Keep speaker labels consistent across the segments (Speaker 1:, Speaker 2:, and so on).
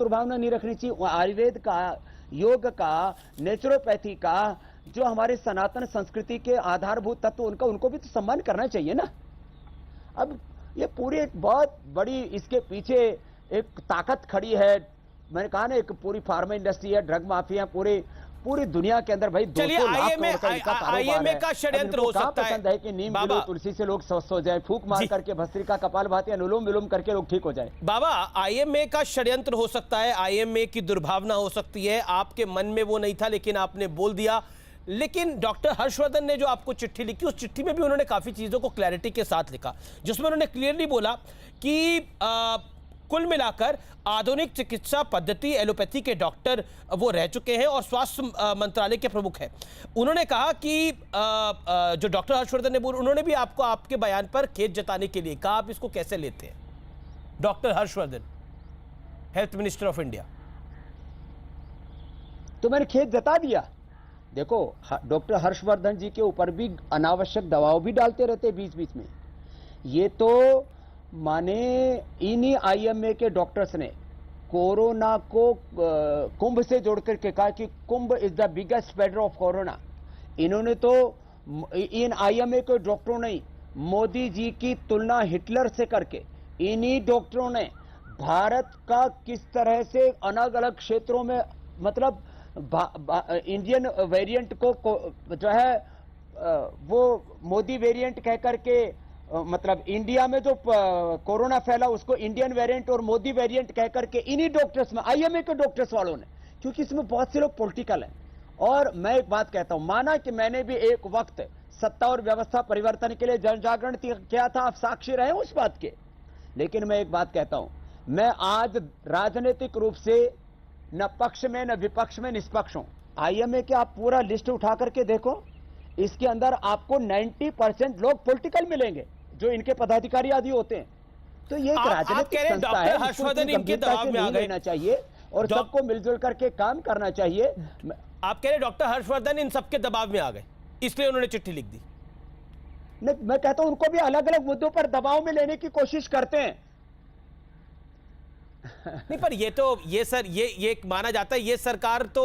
Speaker 1: दुर्भावना नहीं रखनी चाहिए। आयुर्वेद का, योग का, नेचुरोपैथी का, जो हमारे सनातन संस्कृति के आधारभूत तत्व उनका, उनको भी तो सम्मान करना चाहिए ना। अब ये पूरी एक बहुत बड़ी इसके पीछे एक ताकत खड़ी है। मैंने कहा ना, एक पूरी फार्मा इंडस्ट्री है, ड्रग माफिया पूरी दुनिया के अंदर भाई 200 लाख करोड़ का इनका कारोबार है।
Speaker 2: का षड्यंत्र हो सकता है।
Speaker 1: पसंद है कि नीम गिरो तुलसी से लोग स्वस्थ हो जाए, फूंक मार करके भस्त्रिका कपालभाति अनुलोम विलोम करके लोग ठीक हो जाए।
Speaker 2: बाबा, आईएमए का षड्यंत्र हो सकता है, आईएमए की दुर्भावना हो सकती है, आपके मन में वो नहीं था लेकिन आपने बोल दिया। लेकिन डॉक्टर हर्षवर्धन ने जो आपको चिट्ठी लिखी, उस चिट्ठी में भी उन्होंने काफी चीजों को क्लैरिटी के साथ लिखा, जिसमें उन्होंने क्लियरली बोला कि कुल मिलाकर आधुनिक चिकित्सा पद्धति एलोपैथी के डॉक्टर वो रह चुके हैं और स्वास्थ्य मंत्रालय के प्रमुख हैं। उन्होंने कहा कि जो डॉक्टर हर्षवर्धन ने बोला, उन्होंने भी आपको आपके बयान पर खेद जताने के लिए कहा। आप इसको कैसे लेते हैं? Doctor Harshvardhan, health minister of India.
Speaker 1: तो मैंने खेद जता दिया। देखो, डॉक्टर हर्षवर्धन जी के ऊपर भी अनावश्यक दबाव भी डालते रहते बीच बीच में। ये तो माने इन्हीं आईएमए के डॉक्टर्स ने कोरोना को कुंभ से जोड़ करके कहा कि Kumbh is the biggest spreader of corona. इन्होंने तो, इन आईएमए के डॉक्टरों ने मोदी जी की तुलना हिटलर से करके, इन्हीं डॉक्टरों ने भारत का किस तरह से अलग अलग क्षेत्रों में, मतलब इंडियन वेरिएंट को जो है वो मोदी वेरिएंट कह करके, मतलब इंडिया में जो कोरोना फैला उसको इंडियन वेरिएंट और मोदी वेरिएंट कह करके इन्हीं डॉक्टर्स में, आईएमए के डॉक्टर्स वालों ने, क्योंकि इसमें बहुत से लोग पॉलिटिकल हैं। और मैं एक बात कहता हूं, माना कि मैंने भी एक वक्त सत्ता और व्यवस्था परिवर्तन के लिए जन जागरण किया था, आप साक्षी रहे उस बात के। लेकिन मैं एक बात कहता हूं, मैं आज राजनीतिक रूप से न पक्ष में न विपक्ष में निष्पक्ष हूं। आईएमए के आप पूरा लिस्ट उठा करके देखो, इसके अंदर आपको 90% लोग पॉलिटिकल मिलेंगे, जो इनके पदाधिकारी आदि होते हैं। तो ये एक राजनीतिक संस्था है,
Speaker 2: हर्षवर्धन इनके दबाव में आ गए
Speaker 1: चाहिए और सबको मिलजुल करके काम करना चाहिए।
Speaker 2: आप कह रहे डॉक्टर हर्षवर्धन इन सबके दबाव में आ गए, इसलिए उन्होंने चिट्ठी लिख दी।
Speaker 1: नहीं, मैं कहता हूं उनको भी अलग अलग मुद्दों पर दबाव में लेने की कोशिश करते हैं।
Speaker 2: नहीं, पर ये माना जाता है, ये सरकार तो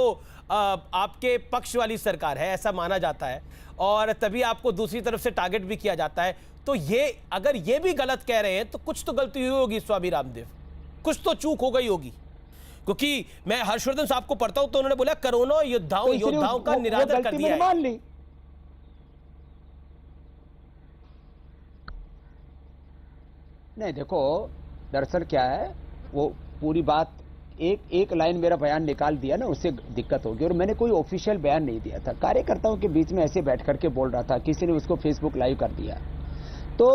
Speaker 2: आपके पक्ष वाली सरकार है, ऐसा माना जाता है, और तभी आपको दूसरी तरफ से टारगेट भी किया जाता है। तो ये, अगर ये भी गलत कह रहे हैं तो कुछ तो गलती हुई होगी स्वामी रामदेव, कुछ तो चूक हो गई होगी। क्योंकि मैं हर्षवर्धन साहब को पढ़ता हूं तो उन्होंने बोला कोरोना योद्धाओं का निरादर कर दिया है।
Speaker 1: मान ली। नहीं, देखो दरअसल क्या है, वो पूरी बात एक लाइन मेरा बयान निकाल दिया ना, उससे दिक्कत होगी। और मैंने कोई ऑफिशियल बयान नहीं दिया था, कार्यकर्ताओं के बीच में ऐसे बैठ करके बोल रहा था, किसी ने उसको फेसबुक लाइव कर दिया। तो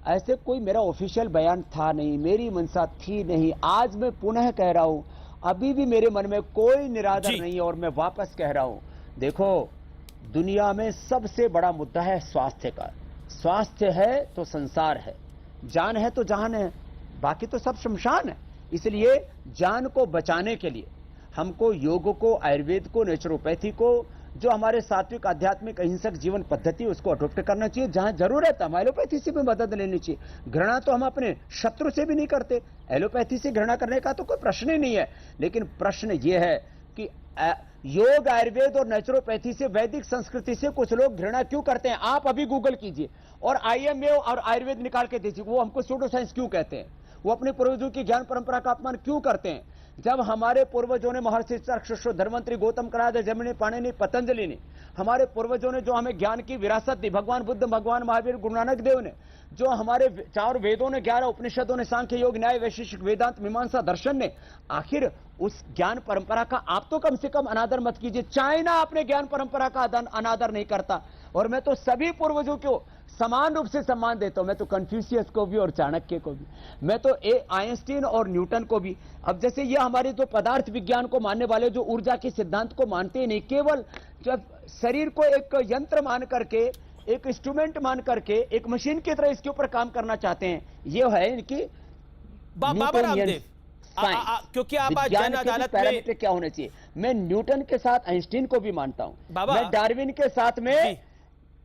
Speaker 1: ऐसे कोई मेरा ऑफिशियल बयान था नहीं, मेरी मंशा थी नहीं। आज मैं पुनः कह रहा हूं, अभी भी मेरे मन में कोई निरादर नहीं है और मैं वापस कह रहा हूं, देखो दुनिया में सबसे बड़ा मुद्दा है स्वास्थ्य का। स्वास्थ्य है तो संसार है, जान है तो जहान है, बाकी तो सब शमशान है। इसलिए जान को बचाने के लिए हमको योग को, आयुर्वेद को, नेचुरोपैथी को, जो हमारे सात्विक आध्यात्मिक अहिंसक जीवन पद्धति, उसको अडॉप्ट करना चाहिए। जहां जरूरत है हम एलोपैथी से भी मदद लेनी चाहिए। घृणा तो हम अपने शत्रु से भी नहीं करते, एलोपैथी से घृणा करने का तो कोई प्रश्न ही नहीं है। लेकिन प्रश्न यह है कि योग, आयुर्वेद और नेचुरोपैथी से, वैदिक संस्कृति से कुछ लोग घृणा क्यों करते हैं? आप अभी गूगल कीजिए और आईएमए और आयुर्वेद निकाल के दीजिए, वो हमको सूडो साइंस क्यों कहते हैं, वो अपने पूर्वजों की ज्ञान परंपरा का अपमान क्यों करते हैं? जब हमारे पूर्वजों ने, महर्षि चरक, धर्मंत्री, गौतम कराद, जमिनी, पाणिनि, पतंजलि ने, हमारे पूर्वजों ने जो हमें ज्ञान की विरासत दी, भगवान बुद्ध, भगवान महावीर, गुरु नानक देव ने, जो हमारे 4 वेदों ने, 11 उपनिषदों ने, सांख्य, योग, न्याय, वैशेषिक, वेदांत, मीमांसा, दर्शन ने, आखिर उस ज्ञान परंपरा का आप तो कम से कम अनादर मत कीजिए। चाइना अपने ज्ञान परंपरा का अनादर नहीं करता, और मैं तो सभी पूर्वजों को समान रूप से सम्मान देता हूं। मैं तो कन्फ्यूशियस को भी और चाणक्य को भी, मैं तो आइंस्टीन और न्यूटन को भी। अब जैसे ये हमारे जो पदार्थ विज्ञान को मानने वाले, जो ऊर्जा के सिद्धांत को मानते ही नहीं, केवल जब शरीर को एक यंत्र मान करके, एक इंस्ट्रूमेंट मान करके, एक मशीन की तरह इसके ऊपर काम करना चाहते हैं, ये है इनकी
Speaker 2: बाबा रामदेव। क्योंकि आप आज जन अदालत में
Speaker 1: क्या होना चाहिए, मैं न्यूटन के साथ आइंस्टीन को भी मानता हूं, मैं डार्विन के साथ में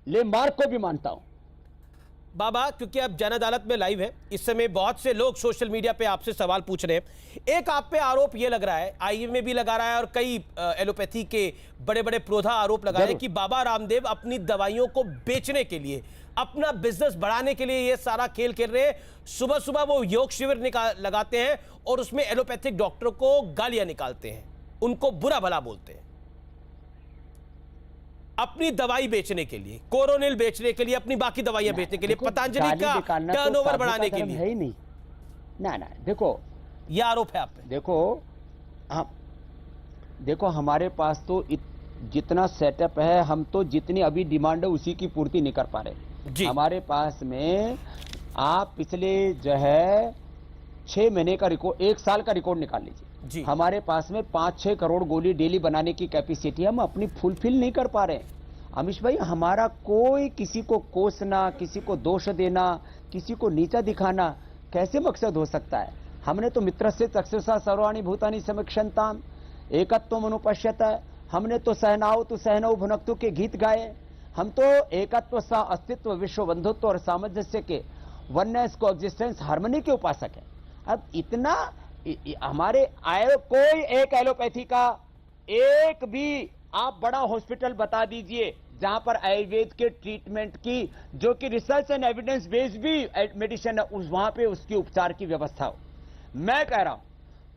Speaker 1: ले मार्क को भी मानता हूं।
Speaker 2: बाबा, क्योंकि आप जन अदालत में लाइव है, इस समय बहुत से लोग सोशल मीडिया पे आपसे सवाल पूछ रहे हैं। एक आप पे आरोप ये लग रहा है, आईएम में भी लगा रहा है और कई एलोपैथी के बड़े बड़े प्रोधा आरोप लगा रहे हैं कि बाबा रामदेव अपनी दवाइयों को बेचने के लिए, अपना बिजनेस बढ़ाने के लिए ये सारा खेल खेल रहे हैं। सुबह सुबह वो योग शिविर लगाते हैं और उसमें एलोपैथिक डॉक्टर को गालियां निकालते हैं, उनको बुरा भला बोलते हैं, अपनी दवाई बेचने के लिए, कोरोनिल बेचने के लिए, अपनी बाकी दवाइयां बेचने के लिए, पतंजलि का टर्नओवर बढ़ाने के लिए।
Speaker 1: है ही नहीं ना। देखो,
Speaker 2: यह आरोप है आप पे।
Speaker 1: देखो हमारे पास तो जितना सेटअप है, हम तो जितनी अभी डिमांड है उसी की पूर्ति नहीं कर पा रहे। हमारे पास में आप पिछले जो है 6 महीने का रिकॉर्ड, 1 साल का रिकॉर्ड निकाल लीजिए। हमारे पास में 5-6 करोड़ गोली डेली बनाने की कैपेसिटी हम अपनी फुलफिल नहीं कर पा रहे हैं। अमीश भाई, हमारा कोई किसी को कोसना, किसी को दोष देना, किसी को नीचा दिखाना कैसे मकसद हो सकता है? हमने तो मित्र से चक्षुषा सर्वाणि भूतानि समीक्षन्ताम एकत्वम अनुपश्यत, हमने तो सहनाओ तो सहनौ भुनक्तु के गीत गाए। हम तो एकत्व सा अस्तित्व, विश्व बंधुत्व और सामंजस्य के, वननेस को एग्जिस्टेंस हार्मनी के उपासक है। अब इतना हमारे कोई एक एलोपैथी का एक भी आप बड़ा हॉस्पिटल बता दीजिए जहां पर आयुर्वेद के ट्रीटमेंट की, जो कि रिसर्च एंड एविडेंस बेस्ड भी मेडिसिन है, वहां पे उसकी उपचार की व्यवस्था हो। मैं कह रहा हूं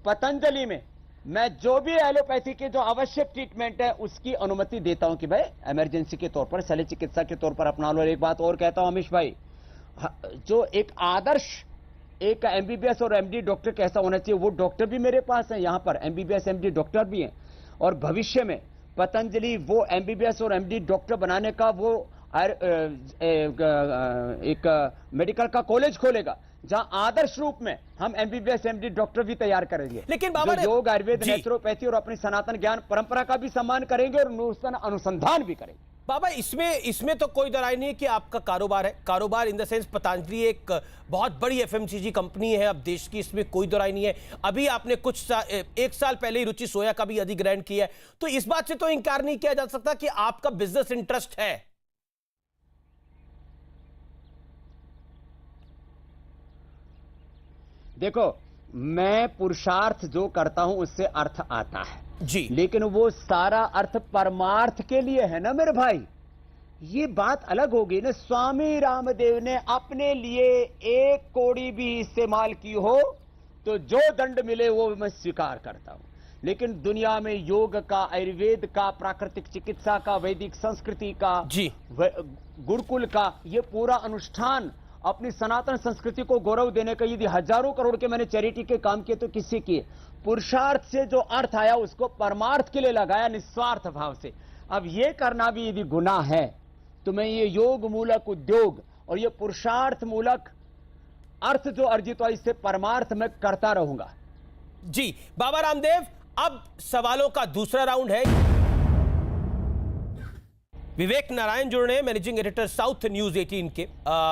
Speaker 1: पतंजलि में मैं जो भी एलोपैथी के जो आवश्यक ट्रीटमेंट है उसकी अनुमति देता हूं कि भाई इमरजेंसी के तौर पर, शल्य चिकित्सा के तौर पर अपना लो। एक बात और कहता हूं अमीश भाई, जो एक आदर्श एक एमबीबीएस और एमडी डॉक्टर कैसा होना चाहिए, वो डॉक्टर भी मेरे पास है। यहां पर एमबीबीएस एमडी डॉक्टर भी हैं और भविष्य में पतंजलि वो एमबीबीएस और एमडी डॉक्टर बनाने का वो एक मेडिकल का कॉलेज खोलेगा जहां आदर्श रूप में हम एमबीबीएस एमडी डॉक्टर भी तैयार करेंगे।
Speaker 2: लेकिन बाबा,
Speaker 1: योग, आयुर्वेद, नेचुरोपैथी और अपनी सनातन ज्ञान परंपरा का भी सम्मान करेंगे और नूतन अनुसंधान भी करेंगे।
Speaker 2: बाबा, इसमें तो कोई दरार नहीं है कि आपका कारोबार है, कारोबार इन द सेंस पतंजलि एक बहुत बड़ी एफएमसीजी कंपनी है अब देश की, इसमें कोई दरार नहीं है। अभी आपने एक साल पहले ही रुचि सोया का भी अधिग्रहण किया है, तो इस बात से तो इंकार नहीं किया जा सकता कि आपका बिजनेस इंटरेस्ट है।
Speaker 1: देखो, मैं पुरुषार्थ जो करता हूं उससे अर्थ आता है
Speaker 2: जी,
Speaker 1: लेकिन वो सारा अर्थ परमार्थ के लिए है ना मेरे भाई। ये बात अलग होगी ना। स्वामी रामदेव ने अपने लिए 1 कौड़ी भी इस्तेमाल की हो तो जो दंड मिले वो मैं स्वीकार करता हूं, लेकिन दुनिया में योग का, आयुर्वेद का, प्राकृतिक चिकित्सा का, वैदिक संस्कृति का, गुरुकुल का ये पूरा अनुष्ठान अपनी सनातन संस्कृति को गौरव देने का यदि हजारों करोड़ के मैंने चैरिटी के काम किए तो किससे किए? पुरुषार्थ से जो अर्थ आया उसको परमार्थ के लिए लगाया, निस्वार्थ भाव से। अब ये करना भी यदि गुनाह है तो मैं ये योग मूलक उद्योग और ये पुरुषार्थ मूलक अर्थ जो अर्जित हुआ इससे परमार्थ में करता रहूंगा।
Speaker 2: जी बाबा रामदेव, अब सवालों का दूसरा राउंड है। विवेक नारायण जुड़ रहे हैं, मैनेजिंग एडिटर साउथ न्यूज 18 के।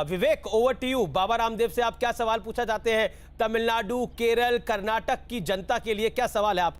Speaker 2: विवेक, over to you. Baba Ramdev से आप क्या सवाल पूछा चाहते हैं? तमिलनाडु, केरल, कर्नाटक की जनता के लिए क्या सवाल है आप?